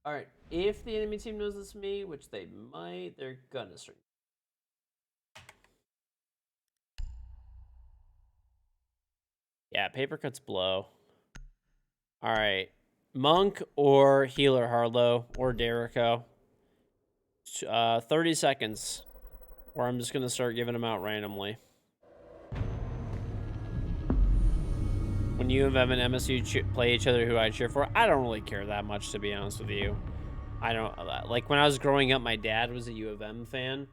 Alright, if the enemy team knows this is me, which they might, they're gonna start. Yeah, paper cuts blow. Alright. Monk or healer Harlow or Derico. 30 seconds. Or I'm just gonna start giving them out randomly. When U of M and MSU play each other, who I cheer for, I don't really care that much, to be honest with you. I don't, like, when I was growing up, my dad was a U of M fan,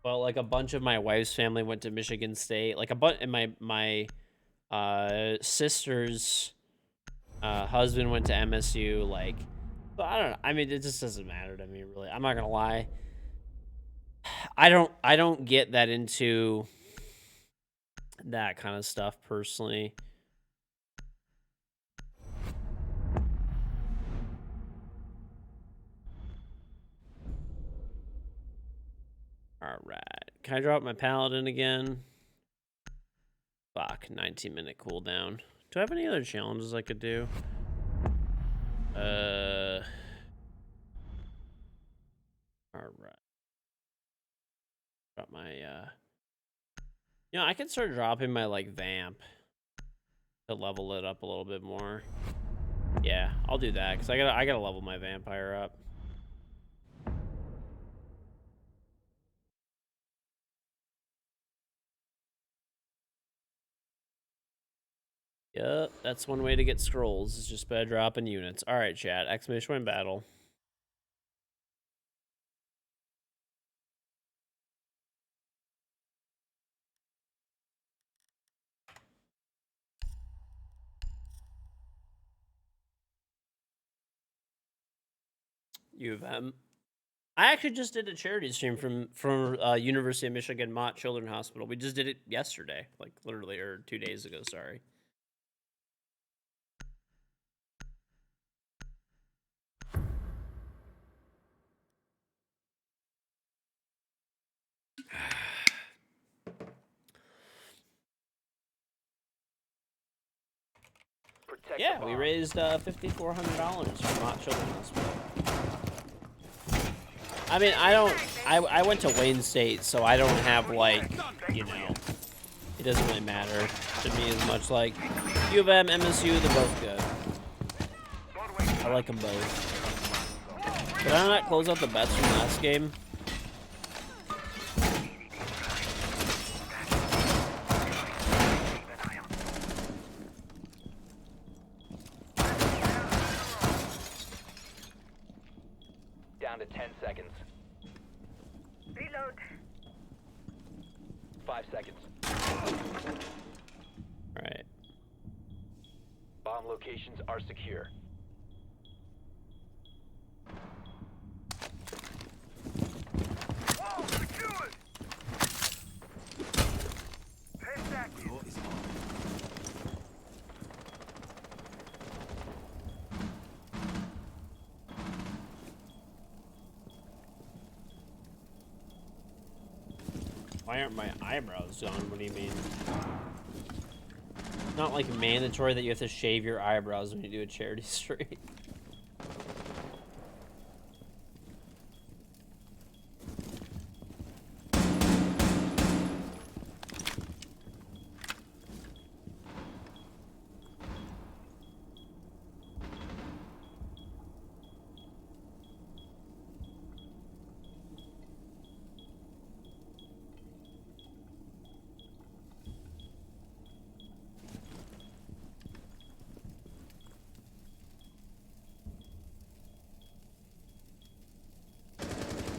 but like a bunch of my wife's family went to Michigan State. Like and my sister's husband went to MSU. Like, but I don't know. I mean, it just doesn't matter to me, really. I'm not gonna lie. I don't get that into that kind of stuff personally. Alright. Can I drop my paladin again? Fuck, 19-minute cooldown. Do I have any other challenges I could do? Alright. Drop my, you know, I could start dropping my, like, vamp to level it up a little bit more. Yeah, I'll do that, because I gotta level my vampire up. Yep, that's one way to get scrolls, is just by dropping units. Alright, chat, exclamation point battle. U of M. I actually just did a charity stream from University of Michigan Mott Children's Hospital. We just did it yesterday, like literally, or 2 days ago, sorry. Yeah, we raised $5,400 for Mott Children's Hospital. I mean, I went to Wayne State, so I don't have, like, you know, it doesn't really matter to me as much. Like, U of M, MSU, they're both good. I like them both. Did I not close out the bets from last game? Down to 10 seconds. Reload. 5 seconds. Alright. Bomb locations are secure. Wall secured. Pest active. Why aren't my eyebrows done? What do you mean? It's not like mandatory that you have to shave your eyebrows when you do a charity stream.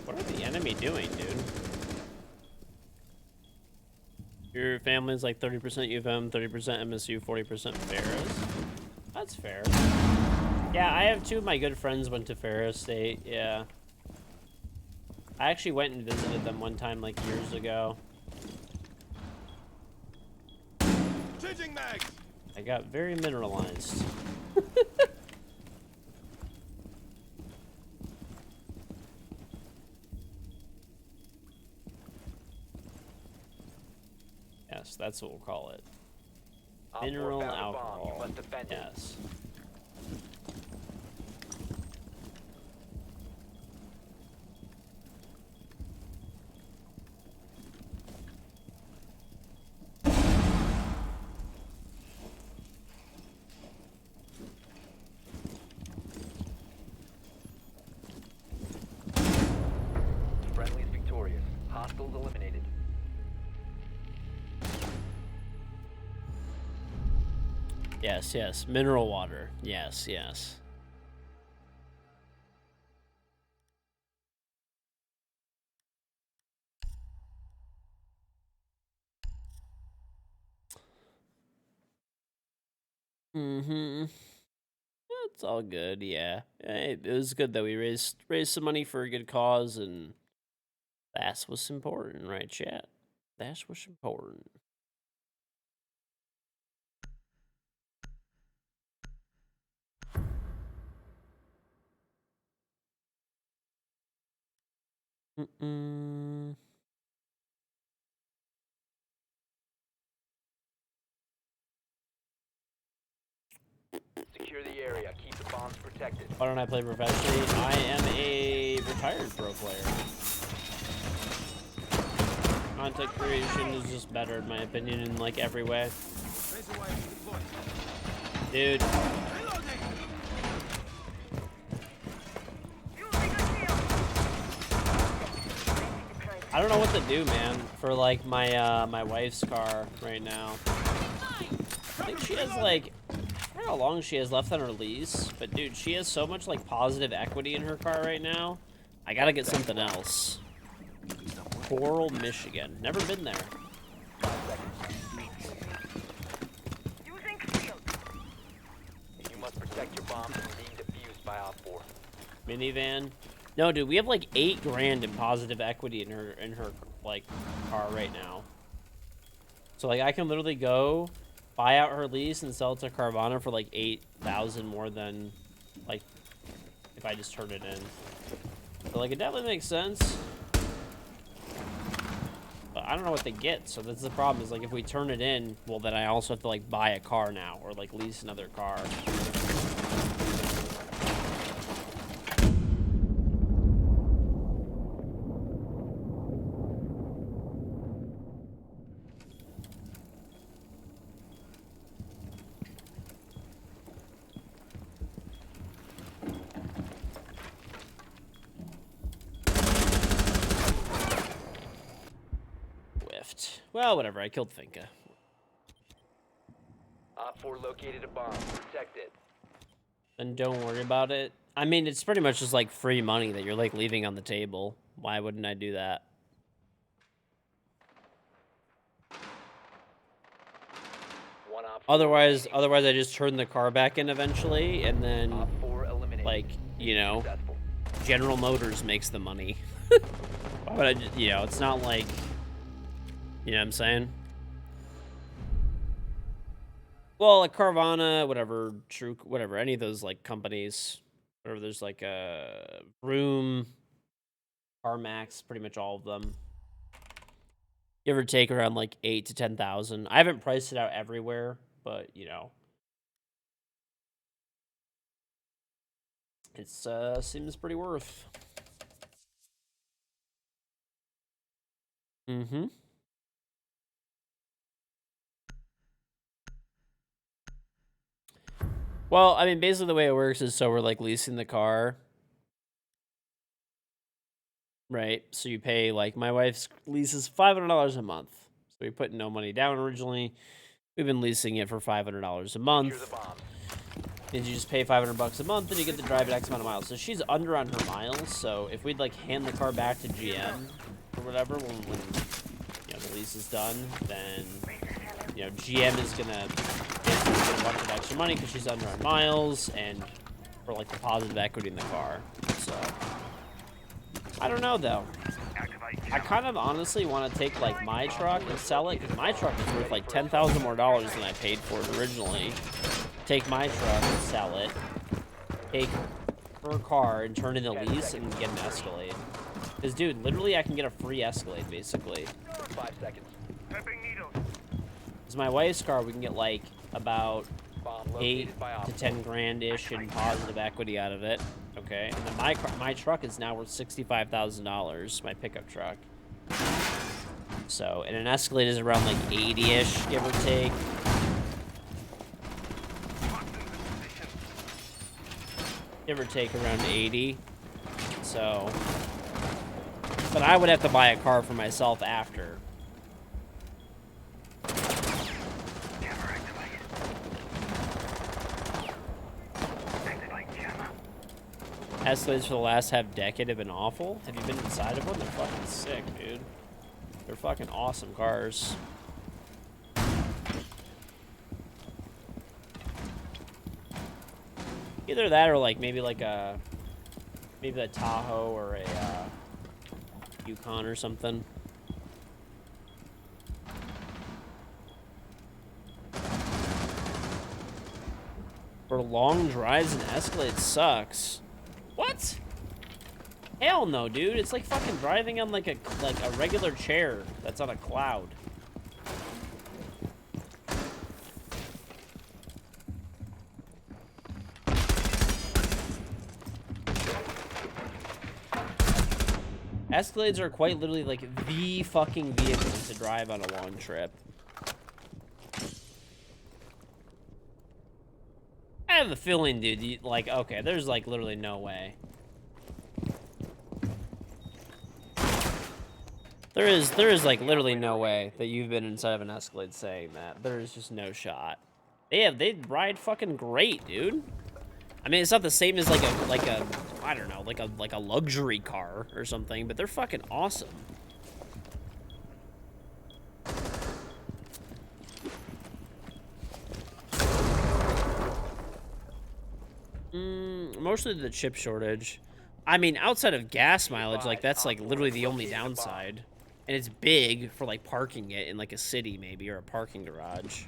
What are the enemy doing, dude? Your family's like 30% U of M, 30% MSU, 40% Ferris. That's fair. Yeah, I have two of my good friends went to Ferris State, yeah. I actually went and visited them one time, like, years ago. Changing mags. I got very mineralized. Yes, that's what we'll call it. Mineral alcohol. You must defend it. Yes. Hostiles eliminated. Yes, yes. Mineral water. Yes, yes. Mm-hmm. It's all good, yeah. Hey, it was good that we raised some money for a good cause, and that's what's important, right, chat? That's what's important. Mm-mm. Secure the area. Keep the bombs protected. Why don't I play professionally? I am a retired pro player. Content creation is just better, in my opinion, in like every way. Dude. I don't know what to do, man, for like my my wife's car right now. I think she has like, I don't know how long she has left on her lease, but dude, she has so much like positive equity in her car right now. I gotta get something else. Coral, Michigan. Never been there. You must protect your bombs from being defused by Op 4. Minivan. No, dude, we have like $8 grand in positive equity in her like car right now. So like I can literally go buy out her lease and sell it to Carvana for like 8,000 more than like if I just turn it in. So like it definitely makes sense. But I don't know what to get, so that's the problem, is like if we turn it in, well then I also have to like buy a car now or like lease another car. Well, whatever. I killed Finka. Op 4 located a bomb. Protect it. Then don't worry about it. I mean, it's pretty much just like free money that you're like leaving on the table. Why wouldn't I do that? Otherwise I just turn the car back in eventually, and then Op 4 eliminated. like, you know, Successful. General Motors makes the money. Why would I just, you know, it's not like, you know what I'm saying? Well, like Carvana, whatever, True, whatever, any of those like companies, whatever, there's like a Vroom, CarMax, pretty much all of them. Give or take around like 8 to 10,000. I haven't priced it out everywhere, but you know, it's seems pretty worth. Mm-hmm. Well, I mean, basically the way it works is so we're like leasing the car, right? So you pay, like, my wife's lease is $500 a month. So we put no money down originally. We've been leasing it for $500 a Secure month. the bombs. And you just pay $500 a month, and you get to drive it X amount of miles. So she's under on her miles. So if we'd like hand the car back to GM or whatever when you know the lease is done, then you know GM is gonna basically get a bunch of extra money because she's under on miles and for like the positive equity in the car. So I don't know though. I kind of honestly want to take like my truck and sell it, because my truck is worth like $10,000 more than I paid for it originally. Take my truck and sell it, take her car and turn in the lease and get an Escalade. Because, dude, literally I can get a free Escalade, basically. 5 seconds. Prepping needles. Because my wife's car, we can get, like, about Bomb 8 located by Op to 10 grand-ish in positive equity out of it. Okay, and then my truck is now worth $65,000, my pickup truck. So, and an Escalade is around, like, 80-ish, give or take. Give or take around 80. So But I would have to buy a car for myself after. Escalades for the last half decade have been awful. Have you been inside of one? They're fucking sick, dude. They're fucking awesome cars. Either that or like maybe a Tahoe or a Yukon or something. For long drives, an Escalade sucks. What? Hell no, dude. It's like fucking driving on like a regular chair that's on a cloud. Escalades are quite literally like the fucking vehicle to drive on a long trip. I have a feeling, dude, like, okay, there's like literally no way. There is like literally no way that you've been inside of an Escalade saying that. There is just no shot. They ride fucking great, dude. I mean, it's not the same as like a I don't know, like a luxury car or something, but they're fucking awesome. Mostly the chip shortage. I mean, outside of gas mileage, like that's like literally the only downside. And it's big for like parking it in like a city maybe or a parking garage.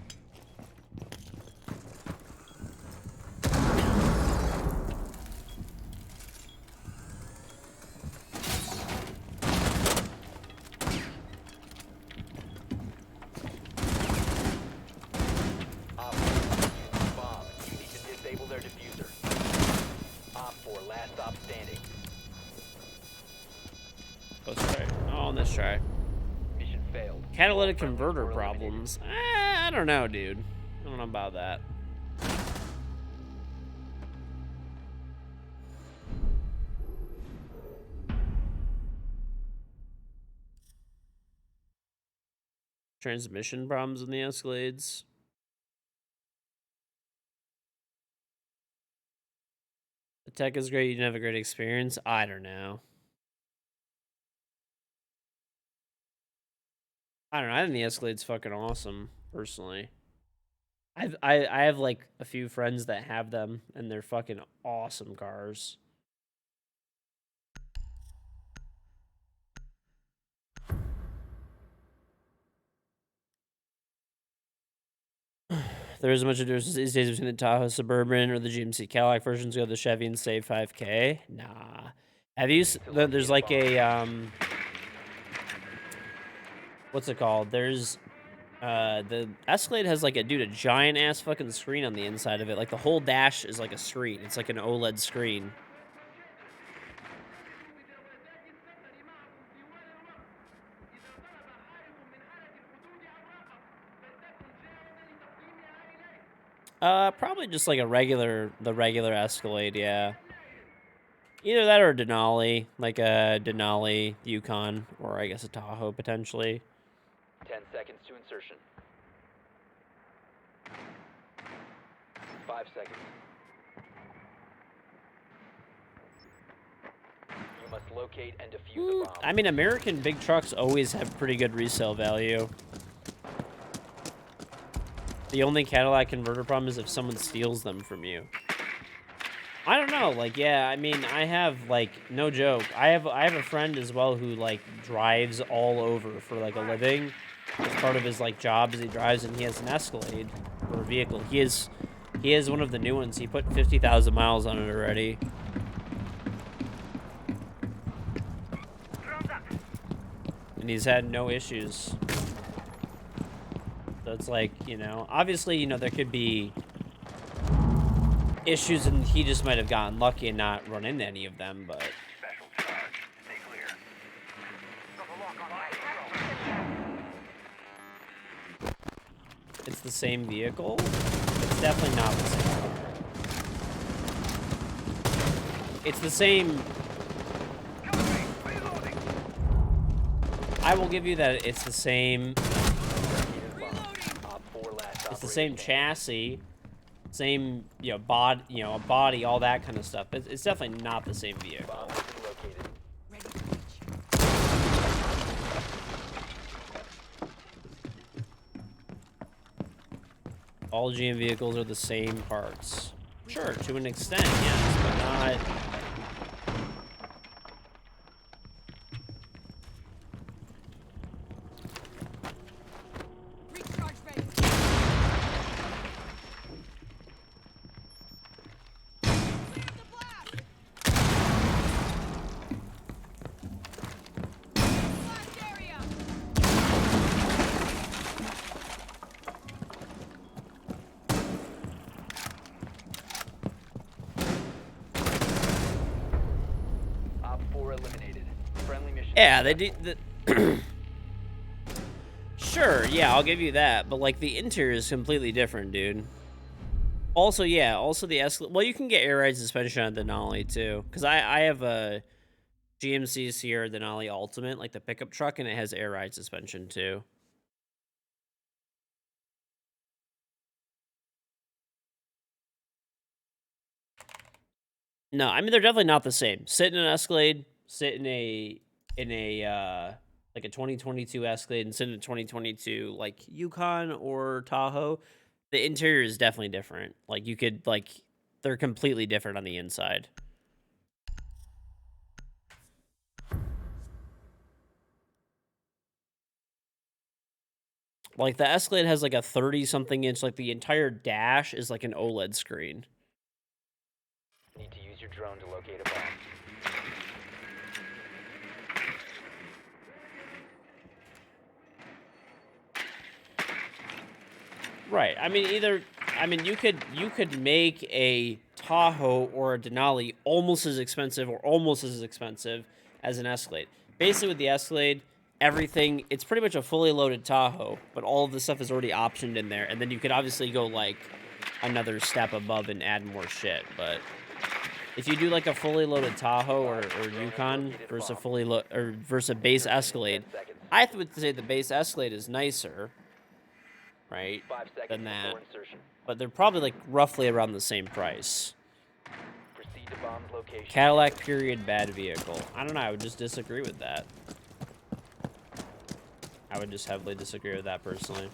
Let's try. Mission failed. Catalytic converter problems. I don't know, dude. I don't know about that. Transmission problems in the Escalades. The tech is great. You didn't have a great experience. I don't know. I don't know. I think the Escalade's fucking awesome, personally. I have like a few friends that have them, and they're fucking awesome cars. There is a much of difference these days between the Tahoe Suburban or the GMC Cadillac versions. Go the Chevy and save 5K. Nah. Have you? There's like a what's it called? There's the Escalade has like a giant ass fucking screen on the inside of it. Like the whole dash is like a screen. It's like an OLED screen. Probably just like the regular Escalade, yeah. Either that or a Denali, like a Denali Yukon, or I guess a Tahoe potentially. 10 seconds to insertion. 5 seconds. You must locate and defuse a bomb. I mean, American big trucks always have pretty good resale value. The only Cadillac converter problem is if someone steals them from you. I don't know, like, yeah, I mean, I have, like, no joke. I have a friend as well who, like, drives all over for, like, a living. It's part of his, like, job is he drives, and he has an Escalade or a vehicle. He has one of the new ones. He put 50,000 miles on it already. And he's had no issues. So it's like, you know, obviously, you know, there could be issues and he just might have gotten lucky and not run into any of them, but Special charge. Stay clear. it's the same vehicle. It's definitely not the same car. It's the same. I will give you that it's the same. Op 4 last It's the operator same standing. chassis, same body, all that kind of stuff. It's definitely not the same vehicle. Bomb has been located. Ready to reach. All GM vehicles are the same parts. Sure, to an extent, yes, but not. Recharge ready. Clear the blast. Blast area. Op 4 eliminated. Friendly mission. Yeah, they do. Sure, yeah, I'll give you that, but like the interior is completely different, dude. Also, yeah, also the escalade. Well, you can get air ride suspension on Denali too, because I have a GMC Sierra Denali Ultimate, like the pickup truck, and it has air ride suspension too. No, I mean they're definitely not the same. Sit in an Escalade, sit in a like a 2022 Escalade, and sit in a 2022 like Yukon or Tahoe. The interior is definitely different. Like you could like they're completely different on the inside. Like the Escalade has like a 30-something inch, like the entire dash is like an OLED screen. Need to use your drone to locate a bomb. Right. I mean you could make a Tahoe or a Denali almost as expensive as an Escalade. Basically with the Escalade, everything, it's pretty much a fully loaded Tahoe, but all of the stuff is already optioned in there, and then you could obviously go like another step above and add more shit. But if you do like a fully loaded Tahoe or Yukon versus versus a base Escalade, I would say the base Escalade is nicer, right, 5 seconds than that. before insertion. But they're probably like roughly around the same price. Proceed to bomb's location. Cadillac period bad vehicle. I don't know. I would just disagree with that. I would just heavily disagree with that personally.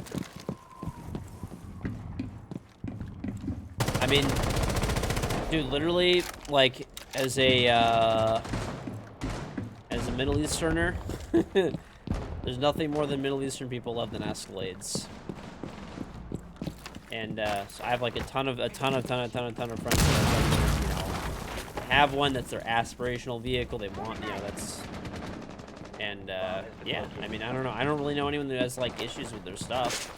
I mean, dude, literally, like as a Middle Easterner, there's nothing more than Middle Eastern people love than Escalades. And so I have like a ton of friends that have one that's their aspirational vehicle. They want, that's, and yeah. I mean, I don't know. I don't really know anyone that has like issues with their stuff.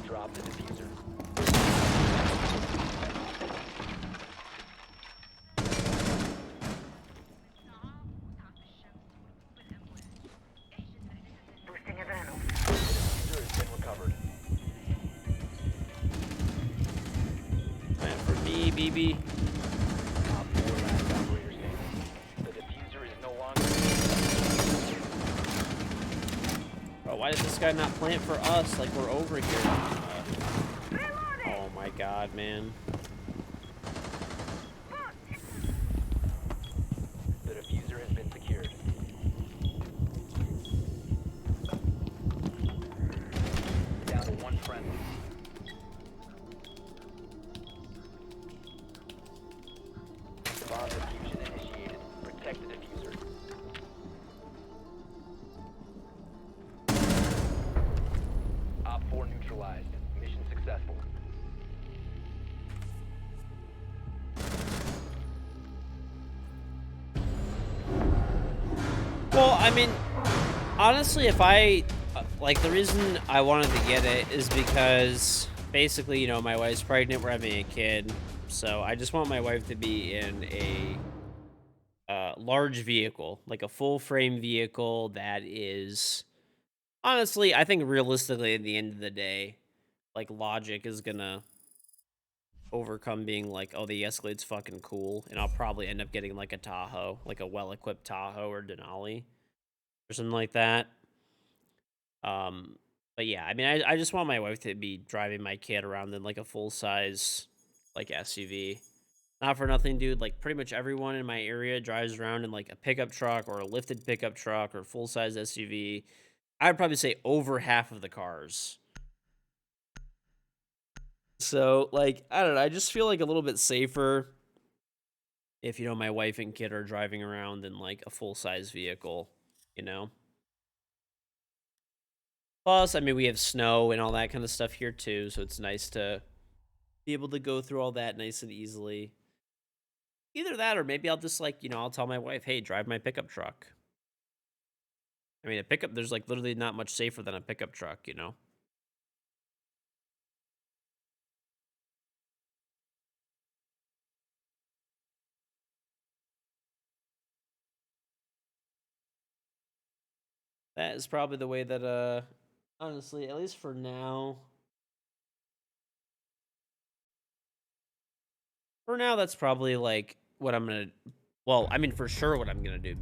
Drop the diffuser. Boosting adrenaline. Diffuser has been recovered. Man, for me, BB. Op 4 last operator standing. The diffuser is no longer. Bro, why did this guy not plant for us? Like we're over here. Oh my god, man. The diffuser has been secured. Down to one friendly. Bomb diffusion initiated. Protect the diffuser. Op 4 neutralized. Mission successful. Well, I mean, honestly, if I, like, the reason I wanted to get it is because, basically, my wife's pregnant, we're having a kid, So I just want my wife to be in a large vehicle, like a full frame vehicle that is honestly, I think realistically at the end of the day, like logic is gonna overcome being like, oh, the Escalade's fucking cool, and I'll probably end up getting like a Tahoe, like a well-equipped Tahoe or Denali or something like that. But yeah, I mean, I just want my wife to be driving my kid around in like a full size like SUV. Not for nothing, dude. Like pretty much everyone in my area drives around in like a pickup truck or a lifted pickup truck or full size SUV. I'd probably say over half of the cars. So, like, I don't know. I just feel like a little bit safer if, my wife and kid are driving around in like a full size vehicle, you know? Plus, I mean, we have snow and all that kind of stuff here too. So it's nice to be able to go through all that nice and easily. Either that or maybe I'll just like, I'll tell my wife, hey, drive my pickup truck. I mean, a pickup, there's like literally not much safer than a pickup truck, That is probably the way that, honestly, at least for now, that's probably like what I'm gonna, well, I mean, for sure what I'm gonna do.